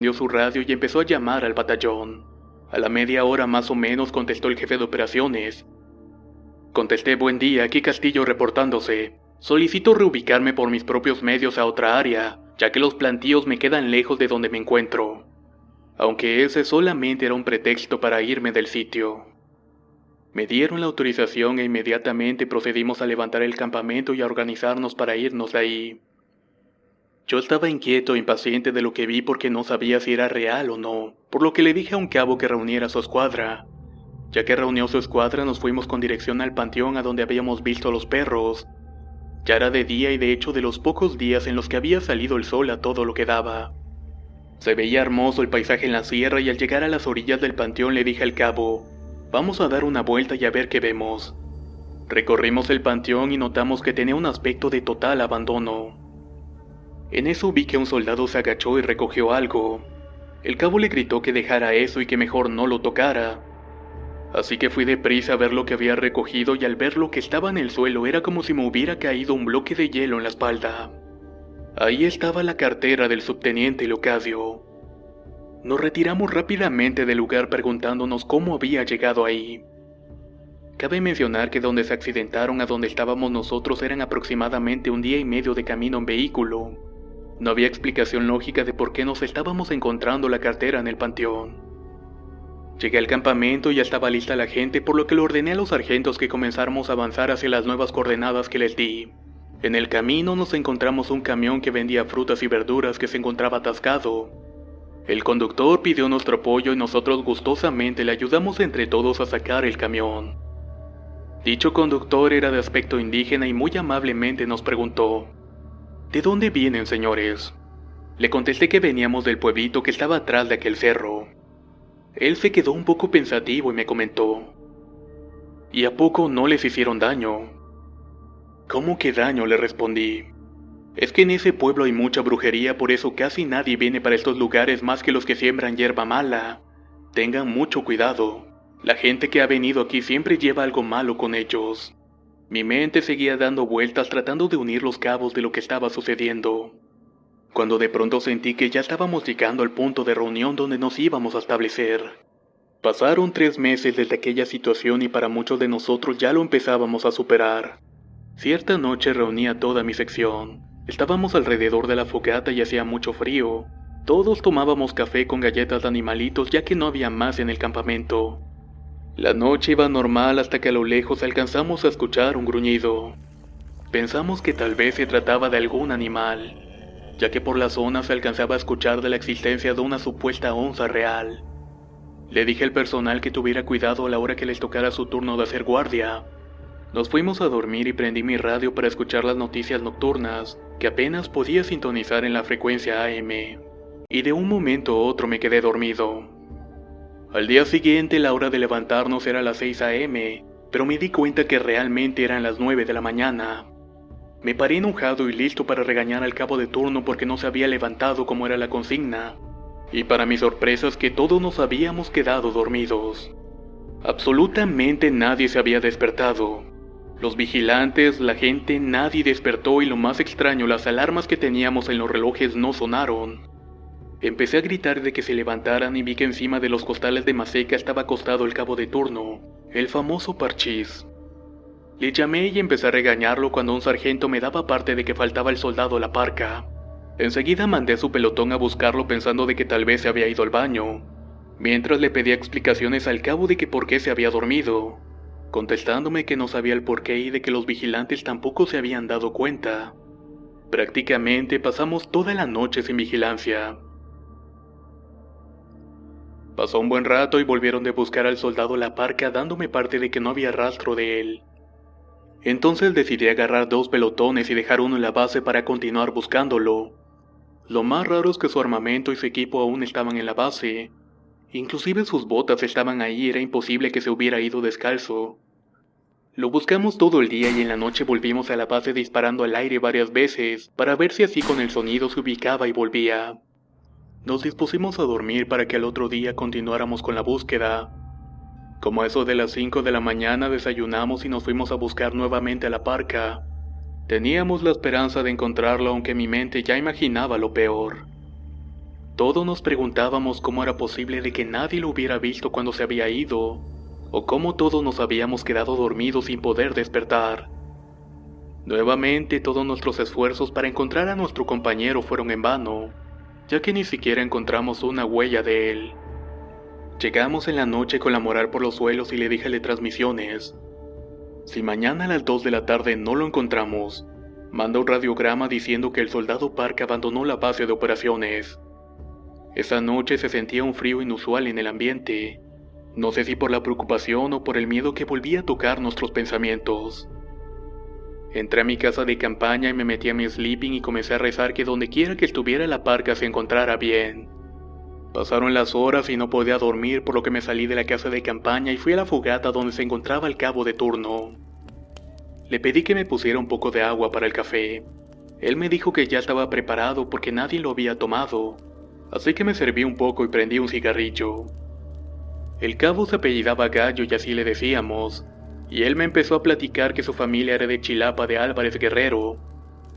Dio su radio y empezó a llamar al batallón. A la media hora más o menos contestó el jefe de operaciones. Contesté: buen día, aquí Castillo reportándose. Solicito reubicarme por mis propios medios a otra área, ya que los plantíos me quedan lejos de donde me encuentro. Aunque ese solamente era un pretexto para irme del sitio. Me dieron la autorización e inmediatamente procedimos a levantar el campamento y a organizarnos para irnos de ahí. Yo estaba inquieto e impaciente de lo que vi porque no sabía si era real o no, por lo que le dije a un cabo que reuniera su escuadra. Ya que reunió su escuadra, nos fuimos con dirección al panteón a donde habíamos visto a los perros. Ya era de día y de hecho de los pocos días en los que había salido el sol a todo lo que daba. Se veía hermoso el paisaje en la sierra y al llegar a las orillas del panteón le dije al cabo: vamos a dar una vuelta y a ver qué vemos. Recorrimos el panteón y notamos que tenía un aspecto de total abandono. En eso vi que un soldado se agachó y recogió algo. El cabo le gritó que dejara eso y que mejor no lo tocara. Así que fui deprisa a ver lo que había recogido y al ver lo que estaba en el suelo era como si me hubiera caído un bloque de hielo en la espalda. Ahí estaba la cartera del subteniente Leocadio. Nos retiramos rápidamente del lugar preguntándonos cómo había llegado ahí. Cabe mencionar que donde se accidentaron a donde estábamos nosotros eran aproximadamente un día y medio de camino en vehículo. No había explicación lógica de por qué nos estábamos encontrando la cartera en el panteón. Llegué al campamento y ya estaba lista la gente, por lo que le ordené a los sargentos que comenzáramos a avanzar hacia las nuevas coordenadas que les di. En el camino nos encontramos un camión que vendía frutas y verduras que se encontraba atascado. El conductor pidió nuestro apoyo y nosotros gustosamente le ayudamos entre todos a sacar el camión. Dicho conductor era de aspecto indígena y muy amablemente nos preguntó: ¿de dónde vienen, señores? Le contesté que veníamos del pueblito que estaba atrás de aquel cerro. Él se quedó un poco pensativo y me comentó: ¿y a poco no les hicieron daño? ¿Cómo que daño?, le respondí. Es que en ese pueblo hay mucha brujería, por eso casi nadie viene para estos lugares más que los que siembran hierba mala. Tengan mucho cuidado. La gente que ha venido aquí siempre lleva algo malo con ellos. Mi mente seguía dando vueltas tratando de unir los cabos de lo que estaba sucediendo. Cuando de pronto sentí que ya estábamos llegando al punto de reunión donde nos íbamos a establecer. Pasaron 3 meses desde aquella situación y para muchos de nosotros ya lo empezábamos a superar. Cierta noche reuní a toda mi sección. Estábamos alrededor de la fogata y hacía mucho frío. Todos tomábamos café con galletas de animalitos ya que no había más en el campamento. La noche iba normal hasta que a lo lejos alcanzamos a escuchar un gruñido. Pensamos que tal vez se trataba de algún animal, ya que por la zona se alcanzaba a escuchar de la existencia de una supuesta onza real. Le dije al personal que tuviera cuidado a la hora que les tocara su turno de hacer guardia. Nos fuimos a dormir y prendí mi radio para escuchar las noticias nocturnas, que apenas podía sintonizar en la frecuencia AM. Y de un momento a otro me quedé dormido. Al día siguiente la hora de levantarnos era las 6 AM, pero me di cuenta que realmente eran las 9 de la mañana. Me paré enojado y listo para regañar al cabo de turno porque no se había levantado como era la consigna. Y para mi sorpresa es que todos nos habíamos quedado dormidos. Absolutamente nadie se había despertado. Los vigilantes, la gente, nadie despertó y lo más extraño, las alarmas que teníamos en los relojes no sonaron. Empecé a gritar de que se levantaran y vi que encima de los costales de maseca estaba acostado el cabo de turno, el famoso Parchís. Le llamé y empecé a regañarlo cuando un sargento me daba parte de que faltaba el soldado La Parca. Enseguida mandé a su pelotón a buscarlo pensando de que tal vez se había ido al baño, mientras le pedía explicaciones al cabo de que por qué se había dormido, contestándome que no sabía el porqué y de que los vigilantes tampoco se habían dado cuenta. Prácticamente pasamos toda la noche sin vigilancia. Pasó un buen rato y volvieron de buscar al soldado La Parca dándome parte de que no había rastro de él. Entonces decidí agarrar 2 pelotones y dejar uno en la base para continuar buscándolo. Lo más raro es que su armamento y su equipo aún estaban en la base. Inclusive sus botas estaban ahí, era imposible que se hubiera ido descalzo. Lo buscamos todo el día y en la noche volvimos a la base disparando al aire varias veces para ver si así con el sonido se ubicaba y volvía. Nos dispusimos a dormir para que al otro día continuáramos con la búsqueda. Como a eso de las 5 de la mañana desayunamos y nos fuimos a buscar nuevamente a La Parca. Teníamos la esperanza de encontrarlo aunque mi mente ya imaginaba lo peor. Todos nos preguntábamos cómo era posible de que nadie lo hubiera visto cuando se había ido, o cómo todos nos habíamos quedado dormidos sin poder despertar. Nuevamente todos nuestros esfuerzos para encontrar a nuestro compañero fueron en vano, ya que ni siquiera encontramos una huella de él. Llegamos en la noche con la moral por los suelos y le dije de transmisiones: si mañana a las 2 de la tarde no lo encontramos, manda un radiograma diciendo que el soldado Park abandonó la base de operaciones. Esa noche se sentía un frío inusual en el ambiente. No sé si por la preocupación o por el miedo que volvía a tocar nuestros pensamientos. Entré a mi casa de campaña y me metí a mi sleeping y comencé a rezar que donde quiera que estuviera la parca se encontrara bien. Pasaron las horas y no podía dormir, por lo que me salí de la casa de campaña y fui a la fogata donde se encontraba el cabo de turno. Le pedí que me pusiera un poco de agua para el café. Él me dijo que ya estaba preparado porque nadie lo había tomado, así que me serví un poco y prendí un cigarrillo. El cabo se apellidaba Gallo y así le decíamos, y él me empezó a platicar que su familia era de Chilapa de Álvarez Guerrero,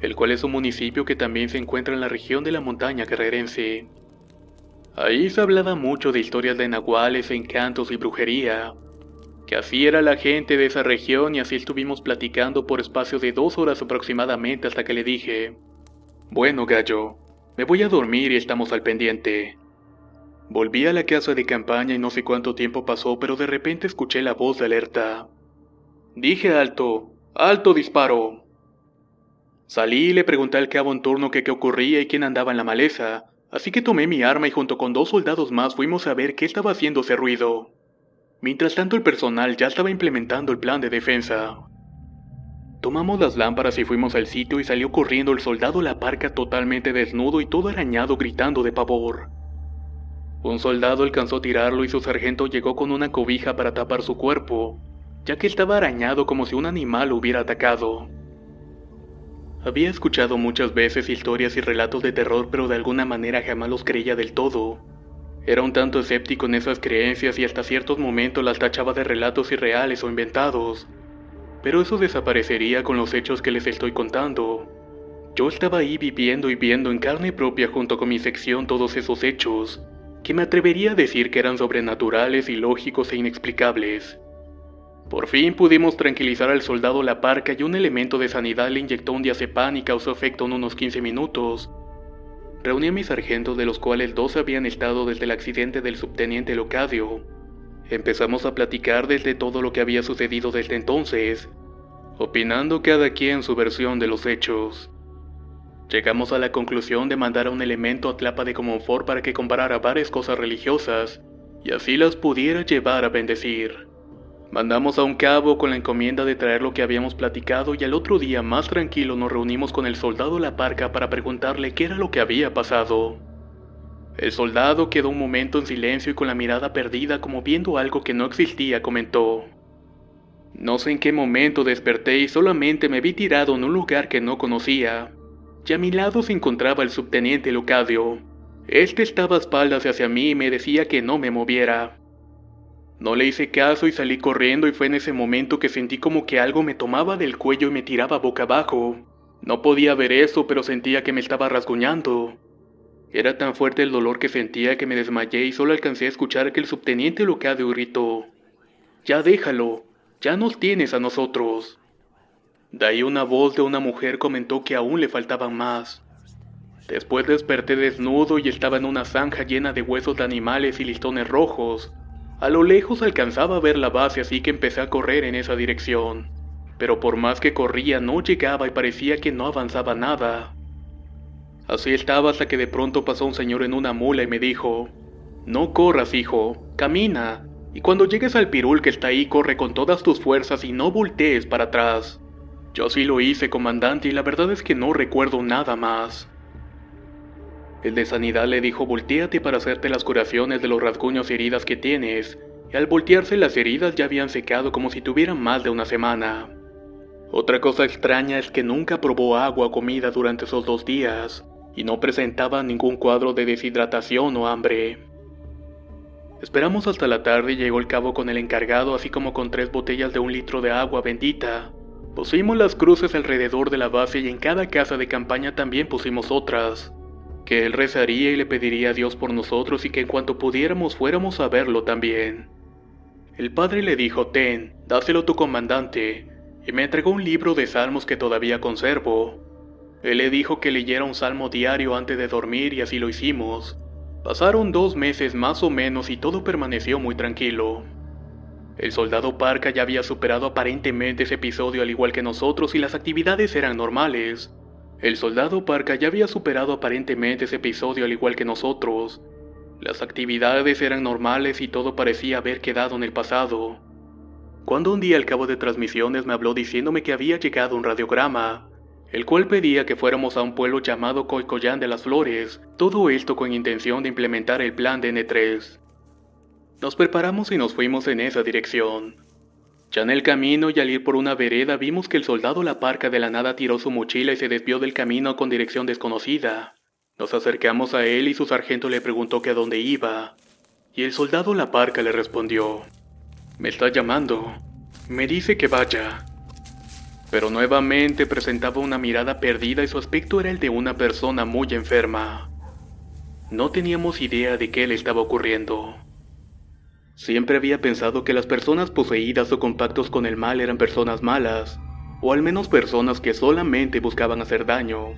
el cual es un municipio que también se encuentra en la región de la montaña guerrerense. Ahí se hablaba mucho de historias de nahuales, encantos y brujería, que así era la gente de esa región, y así estuvimos platicando por espacio de 2 horas aproximadamente hasta que le dije: bueno, Gallo, me voy a dormir y estamos al pendiente. Volví a la casa de campaña y no sé cuánto tiempo pasó, pero de repente escuché la voz de alerta. Dije: alto, alto, disparo. Salí y le pregunté al cabo en turno que qué ocurría y quién andaba en la maleza, así que tomé mi arma y junto con 2 soldados más fuimos a ver qué estaba haciendo ese ruido. Mientras tanto el personal ya estaba implementando el plan de defensa. Tomamos las lámparas y fuimos al sitio y salió corriendo el soldado La Parca totalmente desnudo y todo arañado gritando de pavor. Un soldado alcanzó a tirarlo y su sargento llegó con una cobija para tapar su cuerpo, ya que estaba arañado como si un animal lo hubiera atacado. Había escuchado muchas veces historias y relatos de terror, pero de alguna manera jamás los creía del todo. Era un tanto escéptico en esas creencias y hasta ciertos momentos las tachaba de relatos irreales o inventados. Pero eso desaparecería con los hechos que les estoy contando. Yo estaba ahí viviendo y viendo en carne propia junto con mi sección todos esos hechos, que me atrevería a decir que eran sobrenaturales, ilógicos e inexplicables. Por fin pudimos tranquilizar al soldado La Parca y un elemento de sanidad le inyectó un diazepam y causó efecto en unos 15 minutos. Reuní a mis sargentos, de los cuales 2 habían estado desde el accidente del subteniente Locadio. Empezamos a platicar desde todo lo que había sucedido desde entonces, opinando cada quien su versión de los hechos. Llegamos a la conclusión de mandar a un elemento a Tlapa de Comonfort para que comparara varias cosas religiosas y así las pudiera llevar a bendecir. Mandamos a un cabo con la encomienda de traer lo que habíamos platicado y al otro día más tranquilo nos reunimos con el soldado La Parca para preguntarle qué era lo que había pasado. El soldado quedó un momento en silencio y con la mirada perdida como viendo algo que no existía comentó: no sé en qué momento desperté y solamente me vi tirado en un lugar que no conocía, y a mi lado se encontraba el subteniente Locadio. Este estaba a espaldas hacia mí y me decía que no me moviera. No le hice caso y salí corriendo, y fue en ese momento que sentí como que algo me tomaba del cuello y me tiraba boca abajo. No podía ver eso, pero sentía que me estaba rasguñando. Era tan fuerte el dolor que sentía que me desmayé y solo alcancé a escuchar que el subteniente Locadio gritó: ya déjalo, ya nos tienes a nosotros. De ahí una voz de una mujer comentó que aún le faltaban más. Después desperté desnudo y estaba en una zanja llena de huesos de animales y listones rojos. A lo lejos alcanzaba a ver la base, así que empecé a correr en esa dirección. Pero por más que corría no llegaba y parecía que no avanzaba nada. Así estaba hasta que de pronto pasó un señor en una mula y me dijo: no corras, hijo, camina, y cuando llegues al pirul que está ahí corre con todas tus fuerzas y no voltees para atrás. Yo sí lo hice, comandante, y la verdad es que no recuerdo nada más. El de sanidad le dijo: voltéate para hacerte las curaciones de los rasguños y heridas que tienes, y al voltearse las heridas ya habían secado como si tuvieran más de una semana. Otra cosa extraña es que nunca probó agua o comida durante esos 2 días, y no presentaba ningún cuadro de deshidratación o hambre. Esperamos hasta la tarde y llegó el cabo con el encargado, así como con 3 botellas de 1 litro de agua bendita. Pusimos las cruces alrededor de la base y en cada casa de campaña también pusimos otras. que él rezaría y le pediría a Dios por nosotros y que en cuanto pudiéramos fuéramos a verlo también. El padre le dijo: «Ten, dáselo a tu comandante», y me entregó un libro de salmos que todavía conservo. Él le dijo que leyera un salmo diario antes de dormir y así lo hicimos. Pasaron 2 meses más o menos y todo permaneció muy tranquilo. El soldado Parca ya había superado aparentemente ese episodio al igual que nosotros y las actividades eran normales. El soldado Parca ya había superado aparentemente ese episodio al igual que nosotros. Las actividades eran normales y todo parecía haber quedado en el pasado. Cuando un día al cabo de transmisiones me habló diciéndome que había llegado un radiograma, el cual pedía que fuéramos a un pueblo llamado Coicoyán de las Flores, todo esto con intención de implementar el plan de N3. Nos preparamos y nos fuimos en esa dirección. Ya en el camino y al ir por una vereda vimos que el soldado La Parca de la nada tiró su mochila y se desvió del camino con dirección desconocida. Nos acercamos a él y su sargento le preguntó que a dónde iba, y el soldado La Parca le respondió: «Me está llamando, me dice que vaya». Pero nuevamente presentaba una mirada perdida y su aspecto era el de una persona muy enferma. No teníamos idea de qué le estaba ocurriendo. Siempre había pensado que las personas poseídas o con pactos con el mal eran personas malas, o al menos personas que solamente buscaban hacer daño.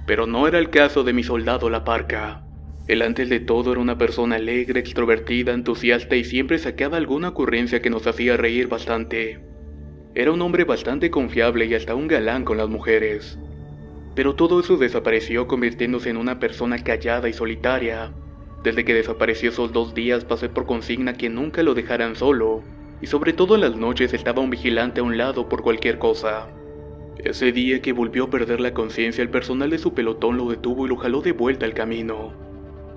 Pero no era el caso de mi soldado La Parca. Él antes de todo era una persona alegre, extrovertida, entusiasta y siempre sacaba alguna ocurrencia que nos hacía reír bastante. Era un hombre bastante confiable y hasta un galán con las mujeres. Pero todo eso desapareció convirtiéndose en una persona callada y solitaria. Desde que desapareció esos 2 días pasé por consigna que nunca lo dejaran solo, y sobre todo en las noches estaba un vigilante a un lado por cualquier cosa. Ese día que volvió a perder la conciencia, el personal de su pelotón lo detuvo y lo jaló de vuelta al camino.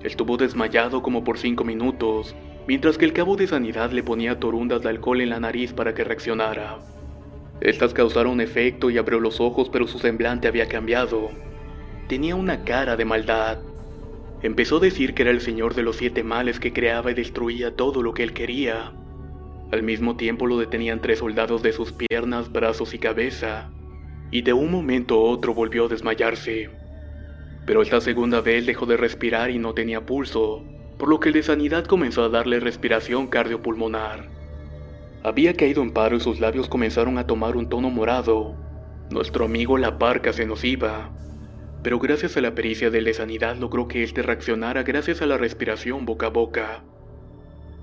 Estuvo desmayado como por 5 minutos, mientras que el cabo de sanidad le ponía torundas de alcohol en la nariz para que reaccionara. Estas causaron efecto y abrió los ojos, pero su semblante había cambiado. Tenía una cara de maldad. Empezó a decir que era el señor de los 7 males que creaba y destruía todo lo que él quería. Al mismo tiempo lo detenían 3 soldados de sus piernas, brazos y cabeza, y de un momento a otro volvió a desmayarse. Pero esta segunda vez dejó de respirar y no tenía pulso, por lo que el de sanidad comenzó a darle respiración cardiopulmonar. Había caído en paro y sus labios comenzaron a tomar un tono morado. Nuestro amigo La Parca se nos iba, pero gracias a la pericia del de sanidad logró que éste reaccionara gracias a la respiración boca a boca.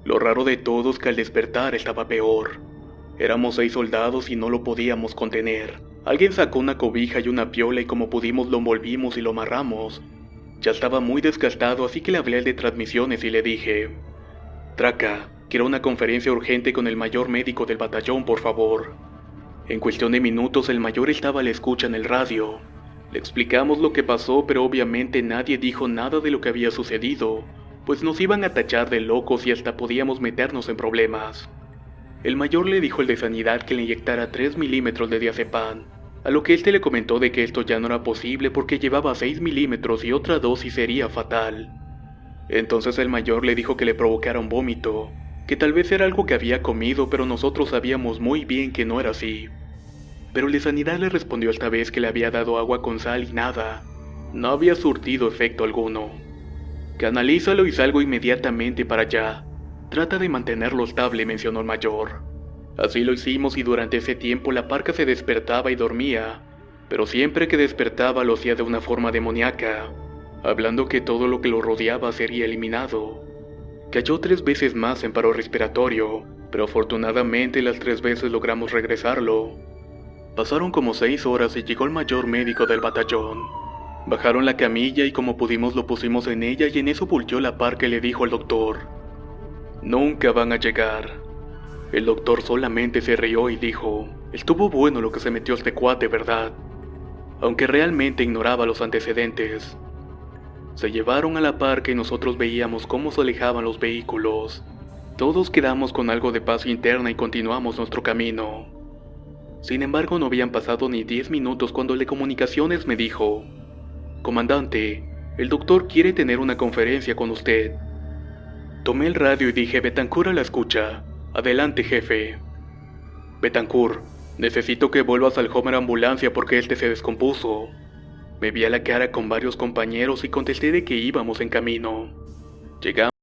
Lo raro de todo es que al despertar estaba peor. Éramos 6 soldados y no lo podíamos contener. Alguien sacó una cobija y una piola y como pudimos lo envolvimos y lo amarramos. Ya estaba muy desgastado, así que le hablé al de transmisiones y le dije: «Traca, quiero una conferencia urgente con el mayor médico del batallón, por favor». En cuestión de minutos el mayor estaba a la escucha en el radio. Le explicamos lo que pasó, pero obviamente nadie dijo nada de lo que había sucedido, pues nos iban a tachar de locos y hasta podíamos meternos en problemas. El mayor le dijo al de sanidad que le inyectara 3 milímetros de diazepam, a lo que éste le comentó de que esto ya no era posible porque llevaba 6 milímetros y otra dosis sería fatal. Entonces el mayor le dijo que le provocara un vómito, que tal vez era algo que había comido, pero nosotros sabíamos muy bien que no era así. Pero el de sanidad le respondió esta vez que le había dado agua con sal y nada, no había surtido efecto alguno. «Canalízalo y salgo inmediatamente para allá. Trata de mantenerlo estable», mencionó el mayor. Así lo hicimos y durante ese tiempo La Parca se despertaba y dormía, pero siempre que despertaba lo hacía de una forma demoníaca, hablando que todo lo que lo rodeaba sería eliminado. Cayó 3 veces más en paro respiratorio, pero afortunadamente las 3 veces logramos regresarlo. Pasaron como 6 horas y llegó el mayor médico del batallón. Bajaron la camilla y como pudimos lo pusimos en ella y en eso volteó La Parca y le dijo al doctor: «Nunca van a llegar». El doctor solamente se rió y dijo: «Estuvo bueno lo que se metió este cuate, ¿verdad?», aunque realmente ignoraba los antecedentes. Se llevaron a La Parca y nosotros veíamos cómo se alejaban los vehículos. Todos quedamos con algo de paz interna y continuamos nuestro camino. Sin embargo, no habían pasado ni 10 minutos cuando el de comunicaciones me dijo: «Comandante, el doctor quiere tener una conferencia con usted». Tomé el radio y dije: «Betancur a la escucha». «Adelante, jefe». «Betancur, necesito que vuelvas al Homer Ambulancia porque este se descompuso». Me vi a la cara con varios compañeros y contesté de que íbamos en camino. Llegamos